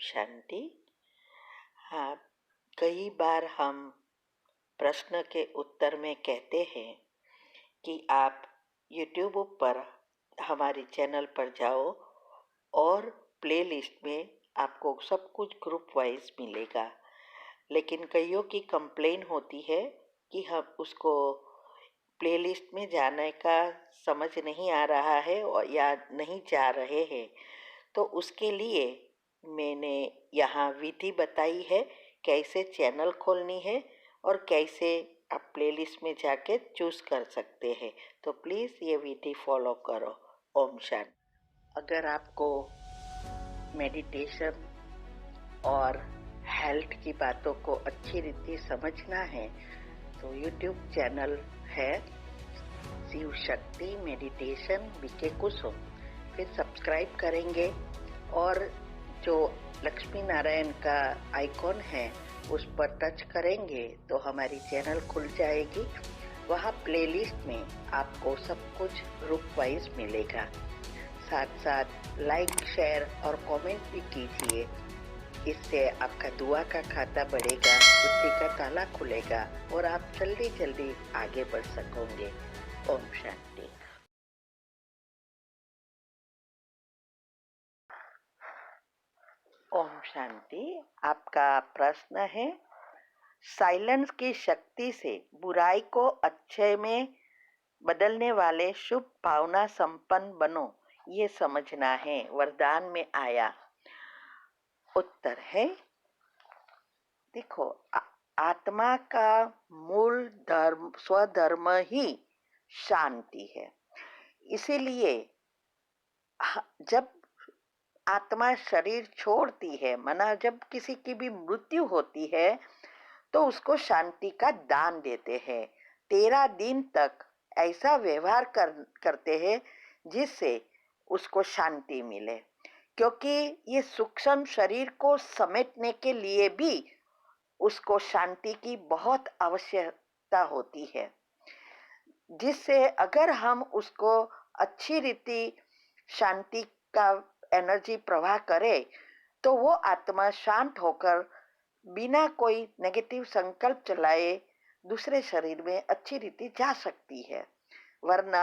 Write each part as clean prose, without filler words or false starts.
शांति। हाँ, कई बार हम प्रश्न के उत्तर में कहते हैं कि आप YouTube पर हमारे चैनल पर जाओ और प्लेलिस्ट में आपको सब कुछ ग्रुप वाइज मिलेगा। लेकिन कईयों की कंप्लेन होती है कि हम उसको प्लेलिस्ट में जाने का समझ नहीं आ रहा है और या नहीं जा रहे हैं। तो उसके लिए मैंने यहाँ विधि बताई है कैसे चैनल खोलनी है और कैसे आप प्लेलिस्ट में जाके चूज़ कर सकते हैं। तो प्लीज़ ये विधि फॉलो करो। ओम शांति। अगर आपको मेडिटेशन और हेल्थ की बातों को अच्छी रीति समझना है तो YouTube चैनल है शिव शक्ति मेडिटेशन बीके कुसुम, फिर सब्सक्राइब करेंगे और जो लक्ष्मी नारायण का आइकॉन है उस पर टच करेंगे तो हमारी चैनल खुल जाएगी। वहाँ प्लेलिस्ट में आपको सब कुछ ग्रुप वाइज मिलेगा। साथ साथ लाइक शेयर और कमेंट भी कीजिए। इससे आपका दुआ का खाता बढ़ेगा, बुद्धि का ताला खुलेगा और आप जल्दी जल्दी आगे बढ़ सकोगे। ओम शांति। ओम शांति। आपका प्रश्न है, साइलेंस की शक्ति से बुराई को अच्छे में बदलने वाले शुभ भावना संपन्न बनो, ये समझना है, वरदान में आया। उत्तर है, देखो, आत्मा का मूल धर्म स्वधर्म ही शांति है। इसीलिए जब आत्मा शरीर छोड़ती है, माना जब किसी की भी मृत्यु होती है तो उसको शांति का दान देते हैं। 13 दिन तक ऐसा व्यवहार करते हैं जिससे उसको शांति मिले, क्योंकि ये सूक्ष्म शरीर को समेटने के लिए भी उसको शांति की बहुत आवश्यकता होती है, जिससे अगर हम उसको अच्छी रीति शांति का एनर्जी प्रवाह करें तो वो आत्मा शांत होकर बिना कोई नेगेटिव संकल्प चलाए दूसरे शरीर में अच्छी रीति जा सकती है। वरना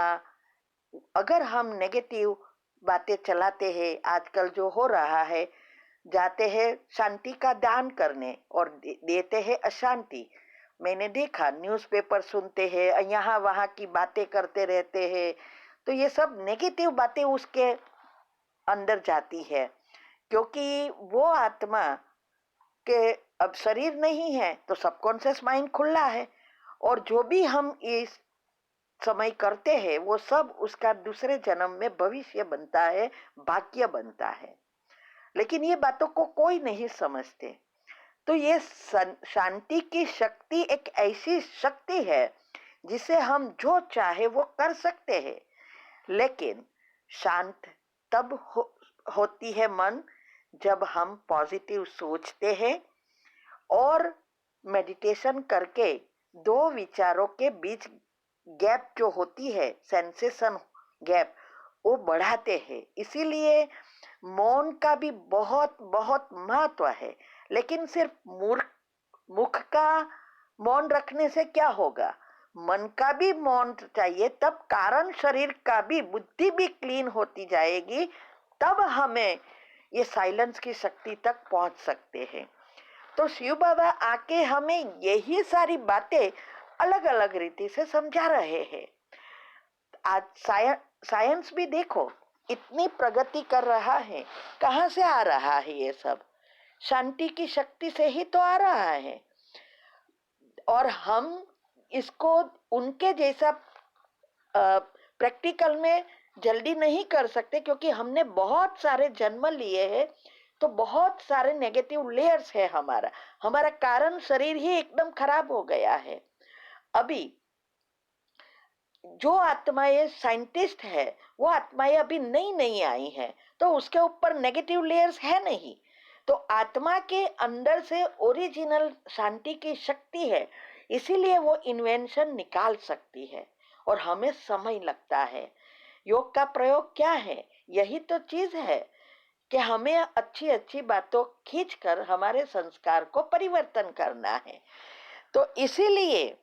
अगर हम नेगेटिव बातें चलाते हैं, आजकल जो हो रहा है, जाते हैं शांति का दान करने और देते हैं अशांति। मैंने देखा, न्यूज़पेपर सुनते हैं, यहाँ वहाँ की बातें करते रहते हैं, तो ये सब नेगेटिव बातें उसके अंदर जाती है, क्योंकि वो आत्मा के अब शरीर नहीं है तो सबकॉन्शियस माइंड खुला है और जो भी हम इस समय करते हैं वो सब उसका दूसरे जन्म में भविष्य बनता है, भाग्य बनता है। लेकिन ये बातों को कोई नहीं समझते। तो ये शांति की शक्ति एक ऐसी शक्ति है जिसे हम जो चाहे वो कर सकते हैं। लेकिन शांत तब होती है मन जब हम पॉजिटिव सोचते हैं और मेडिटेशन करके दो विचारों के बीच गैप जो होती है, सेंसेशन गैप, वो बढ़ाते हैं। इसीलिए मौन का भी बहुत बहुत महत्व है। लेकिन सिर्फ मुख का मौन रखने से क्या होगा, मन का भी मौन चाहिए, तब कारण शरीर का भी, बुद्धि भी क्लीन होती जाएगी, तब हमें ये साइलेंस की शक्ति तक पहुंच सकते हैं। तो शिव बाबा आके हमें यही सारी बातें अलग अलग रीति से समझा रहे हैं। आज साइंस भी देखो इतनी प्रगति कर रहा है, कहाँ से आ रहा है ये सब? शांति की शक्ति से ही तो आ रहा है। और हम इसको उनके जैसा प्रैक्टिकल में जल्दी नहीं कर सकते, क्योंकि हमने बहुत सारे जन्म लिए हैं, तो बहुत सारे नेगेटिव लेयर्स है। हमारा कारण शरीर ही एकदम खराब हो गया है। अभी जो आत्माएं साइंटिस्ट है, वो आत्माएं अभी नई नई आई हैं, तो उसके ऊपर नेगेटिव लेयर्स है नहीं। तो आत्मा के अंदर से ओरिजिनल शांति की शक्ति है, इसीलिए वो इन्वेंशन निकाल सकती है और हमें समय लगता है। योग का प्रयोग क्या है? यही तो चीज है कि हमें अच्छी अच्छी बातों खींच कर हमारे संस्कार को परिवर्तन करना है। तो इसीलिए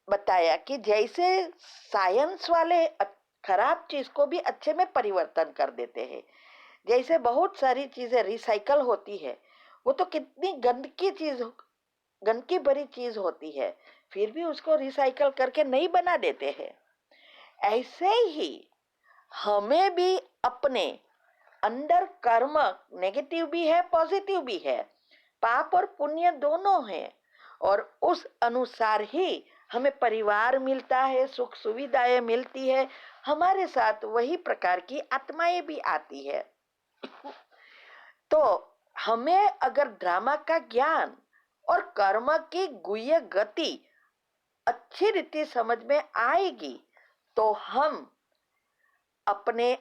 बताया कि जैसे साइंस वाले खराब चीज को भी अच्छे में परिवर्तन कर देते हैं, जैसे बहुत सारी चीजें रिसाइकल होती है, वो तो कितनी गंदगी भरी चीज होती है, फिर भी उसको रिसाइकल करके नई बना देते हैं। ऐसे ही हमें भी अपने अंदर कर्म नेगेटिव भी है, पॉजिटिव भी है, पाप और पुण्य दोनों है, और उस अनुसार ही हमें परिवार मिलता है, सुख सुविधाएं मिलती है, हमारे साथ वही प्रकार की आत्माएं भी आती है। तो हमें अगर ड्रामा का ज्ञान और कर्म की गुह्य गति अच्छी रीति समझ में आएगी तो हम अपने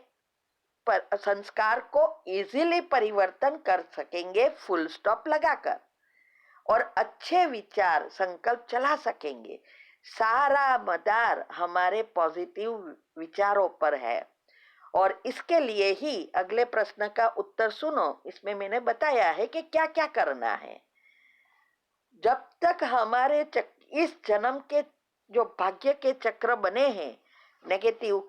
संस्कार को इजीली परिवर्तन कर सकेंगे, फुल स्टॉप लगाकर, और अच्छे विचार संकल्प चला सकेंगे। सारा मदार हमारे पॉजिटिव विचारों पर है। और इसके लिए ही अगले प्रश्न का उत्तर सुनो, इसमें मैंने बताया है कि क्या क्या करना है। जब तक हमारे इस जन्म के जो भाग्य के चक्र बने हैं, नेगेटिव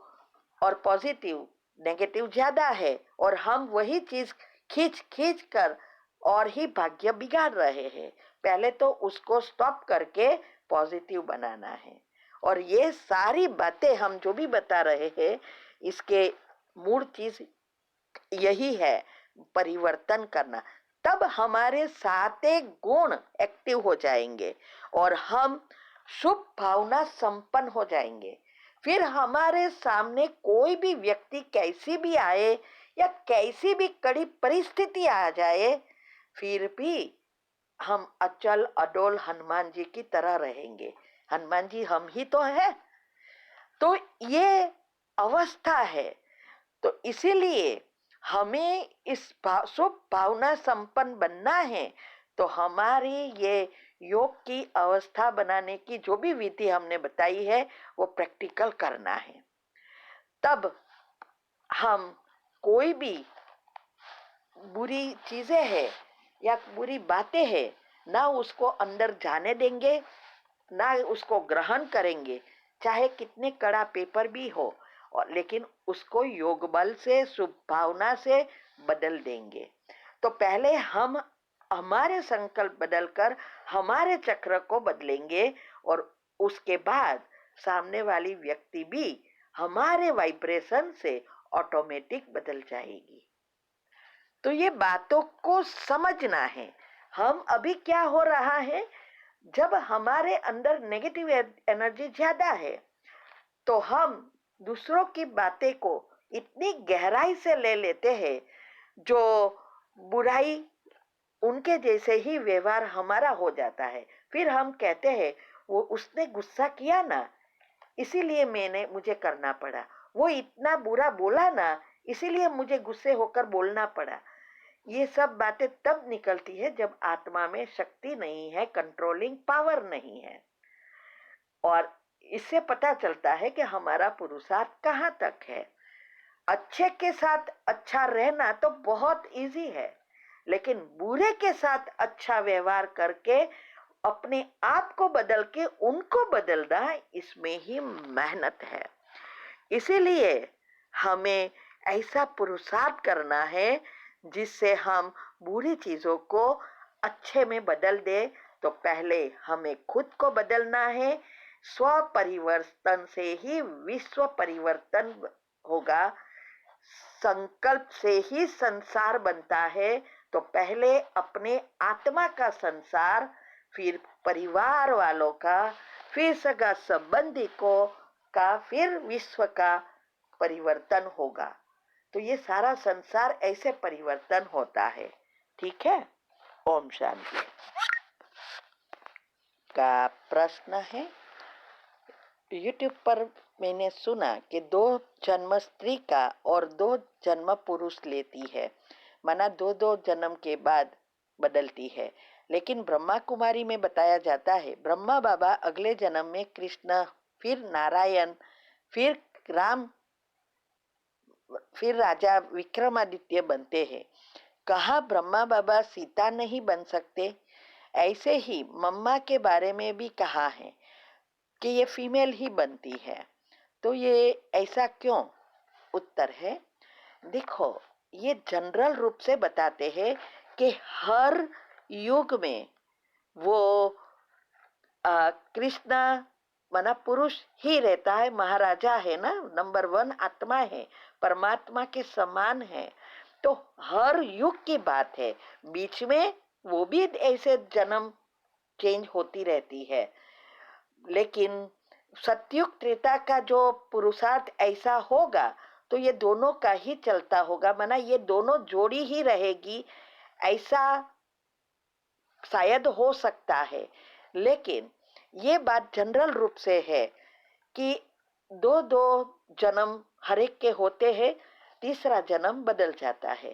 और पॉजिटिव, नेगेटिव ज्यादा है और हम वही चीज खींच खींच कर और ही भाग्य बिगाड़ रहे हैं, पहले तो उसको स्टॉप करके पॉजिटिव बनाना है। और ये सारी बातें हम जो भी बता रहे हैं, इसके मूल चीज यही है, परिवर्तन करना। तब हमारे सारे गुण एक्टिव हो जाएंगे और हम शुभ भावना संपन्न हो जाएंगे। फिर हमारे सामने कोई भी व्यक्ति कैसी भी आए या कैसी भी कड़ी परिस्थिति आ जाए, फिर भी हम अचल अडोल हनुमान जी की तरह रहेंगे। हनुमान जी हम ही तो है। तो ये अवस्था है। तो इसीलिए हमें इस शुभ भावना संपन्न बनना है। तो हमारी ये योग की अवस्था बनाने की जो भी विधि हमने बताई है वो प्रैक्टिकल करना है। तब हम कोई भी बुरी चीजें हैं या बुरी बातें हैं, ना उसको अंदर जाने देंगे, ना उसको ग्रहण करेंगे, चाहे कितने कड़ा पेपर भी हो, और लेकिन उसको योग बल से, शुभ भावना से बदल देंगे। तो पहले हम हमारे संकल्प बदलकर हमारे चक्र को बदलेंगे और उसके बाद सामने वाली व्यक्ति भी हमारे वाइब्रेशन से ऑटोमेटिक बदल जाएगी। तो ये बातों को समझना है। हम अभी क्या हो रहा है, जब हमारे अंदर नेगेटिव एनर्जी ज्यादा है तो हम दूसरों की बातें को इतनी गहराई से ले लेते हैं, जो बुराई उनके जैसे ही व्यवहार हमारा हो जाता है। फिर हम कहते हैं वो उसने गुस्सा किया ना, इसीलिए मुझे करना पड़ा, वो इतना बुरा बोला ना, इसीलिए मुझे गुस्से होकर बोलना पड़ा। ये सब बातें तब निकलती है जब आत्मा में शक्ति नहीं है, कंट्रोलिंग पावर नहीं है। और इससे पता चलता है कि हमारा पुरुषार्थ कहाँ तक है। अच्छे के साथ अच्छा रहना तो बहुत इजी है, लेकिन बुरे के साथ अच्छा व्यवहार करके अपने आप को बदल के उनको बदलना, इसमें ही मेहनत है। इसीलिए हमें ऐसा पुरुषार्थ करना है जिससे हम बुरी चीजों को अच्छे में बदल दे। तो पहले हमें खुद को बदलना है। स्व परिवर्तन से ही विश्व परिवर्तन होगा। संकल्प से ही संसार बनता है। तो पहले अपने आत्मा का संसार, फिर परिवार वालों का, फिर सगा संबंधी को का, फिर विश्व का परिवर्तन होगा। तो ये सारा संसार ऐसे परिवर्तन होता है। ठीक है। ओम शांति। का प्रश्न है, YouTube पर मैंने सुना कि 2 जन्म स्त्री का और 2 जन्म पुरुष लेती है, माना 2-2 जन्म के बाद बदलती है। लेकिन ब्रह्मा कुमारी में बताया जाता है ब्रह्मा बाबा अगले जन्म में कृष्ण, फिर नारायण, फिर राम, फिर राजा विक्रमादित्य बनते हैं। कहा ब्रह्मा बाबा सीता नहीं बन सकते? ऐसे ही मम्मा के बारे में भी कहा है कि ये फीमेल ही बनती है। तो ये ऐसा क्यों? उत्तर है, देखो, ये जनरल रूप से बताते हैं कि हर युग में वो कृष्णा माना पुरुष ही रहता है, महाराजा है ना, नंबर 1 आत्मा है, परमात्मा के समान है। तो हर युग की बात है, बीच में वो भी ऐसे जन्म चेंज होती रहती है। लेकिन सतयुग त्रेता का जो पुरुषार्थ ऐसा होगा तो ये दोनों का ही चलता होगा, माना ये दोनों जोड़ी ही रहेगी, ऐसा शायद हो सकता है। लेकिन ये बात जनरल रूप से है कि दो दो जन्म हर एक के होते हैं, तीसरा जन्म बदल जाता है।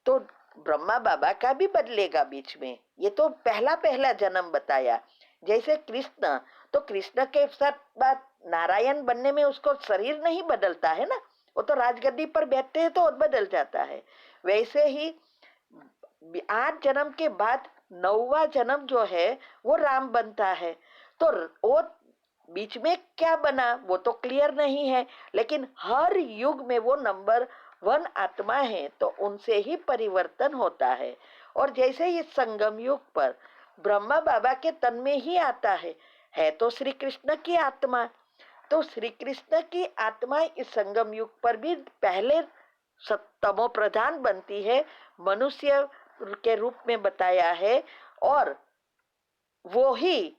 तो ब्रह्मा बाबा का भी बदलेगा बीच में, ये तो पहला पहला जन्म बताया। जैसे कृष्ण, तो कृष्ण के साथ बात नारायण बनने में उसको शरीर नहीं बदलता है ना, वो तो राजगद्दी पर बैठते हैं तो बदल जाता है। वैसे ही 8 जन्म के बाद 9वां जन्म जो है वो राम बनता है। तो वो बीच में क्या बना वो तो क्लियर नहीं है, लेकिन हर युग में वो नंबर 1 आत्मा है, तो उनसे ही परिवर्तन होता है। और जैसे ये संगम युग पर ब्रह्मा बाबा के तन में ही आता है तो श्री कृष्ण की आत्मा। तो श्री कृष्ण की आत्मा इस संगम युग पर भी पहले तमो प्रधान बनती है, मनुष्य के रूप में बताया है, और वो ही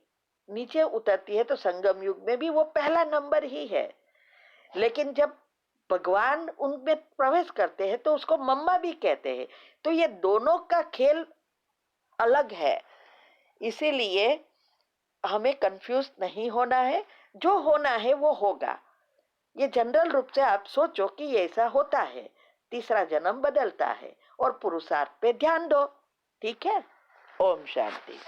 नीचे उतरती है। तो संगम युग में भी वो पहला नंबर ही है। लेकिन जब भगवान उनमें प्रवेश करते हैं तो उसको मम्मा भी कहते हैं। तो ये दोनों का खेल अलग है, इसीलिए हमें कंफ्यूज नहीं होना है, जो होना है वो होगा। ये जनरल रूप से आप सोचो कि ऐसा होता है, तीसरा जन्म बदलता है, और पुरुषार्थ पे ध्यान दो। ठीक है? ओम शांति।